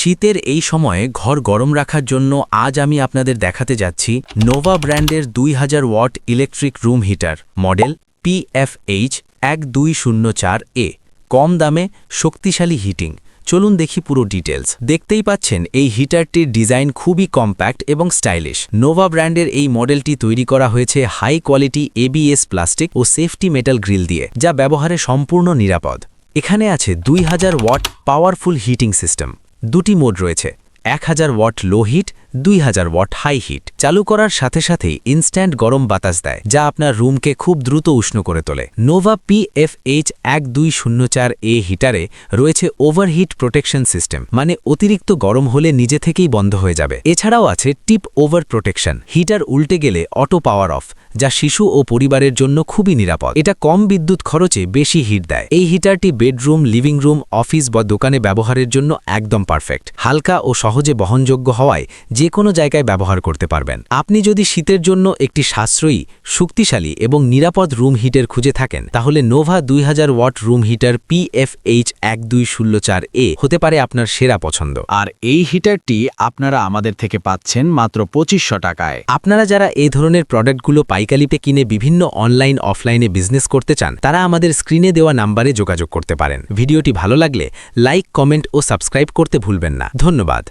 শীতের এই সময়ে ঘর গরম রাখার জন্য আজ আমি আপনাদের দেখাতে যাচ্ছি নোভা ব্র্যান্ডের 2000 watt electric room heater model PFH 1204A। কম দামে শক্তিশালী হিটিং। চলুন দেখি পুরো ডিটেলস। দেখতেই পাচ্ছেন এই হিটারটির ডিজাইন খুবই কম্প্যাক্ট এবং স্টাইলিশ। নোভা ব্র্যান্ডের এই মডেলটি তৈরি করা হয়েছে হাই কোয়ালিটি ABS প্লাস্টিক ও সেফটি মেটাল গ্রিল দিয়ে, যা ব্যবহারে সম্পূর্ণ নিরাপদ। এখানে আছে 2000 ওয়াট পাওয়ারফুল হিটিং সিস্টেম। দুটি মোড রয়েছে, 1000 watt low heat, 2000 watt high heat. চালু করার সাথে সাথেই ইনস্ট্যান্ট গরম বাতাস দেয়, যা আপনার রুমকে খুব দ্রুত উষ্ণ করে তোলে। নোভা PFH 1204A হিটারে রয়েছে ওভারহিট প্রোটেকশন সিস্টেম, মানে অতিরিক্ত গরম হলে নিজে থেকেই বন্ধ হয়ে যাবে। এছাড়াও আছে টিপ ওভার প্রোটেকশন, হিটার উল্টে গেলে অটো পাওয়ার অফ, যা শিশু ও পরিবারের জন্য খুবই নিরাপদ। এটা কম বিদ্যুৎ খরচে বেশি হিট দেয়। এই হিটারটি বেডরুম, লিভিং রুম, অফিস বা দোকানে ব্যবহারের জন্য একদম পারফেক্ট। হালকা ও সহজে বহনযোগ্য হওয়ায় যে কোনো জায়গায় ব্যবহার করতে পারবেন। আপনি যদি শীতের জন্য একটি সাশ্রয়ী, শক্তিশালী এবং নিরাপদ রুম হিটার খুঁজে থাকেন, তাহলে Nova 2000 watt room heater PFH 1204A হতে পারে আপনার সেরা পছন্দ। আর এই হিটারটি আপনারা আমাদের থেকে পাচ্ছেন মাত্র 2500 টাকায়। আপনারা যারা এই ধরনের প্রোডাক্টগুলো পাইকারিতে কিনে বিভিন্ন অনলাইন অফলাইনে বিজনেস করতে চান, তারা আমাদের স্ক্রিনে দেওয়া নাম্বারে যোগাযোগ করতে পারেন। ভিডিওটি ভালো লাগলে লাইক, কমেন্ট ও সাবস্ক্রাইব করতে ভুলবেন না। ধন্যবাদ।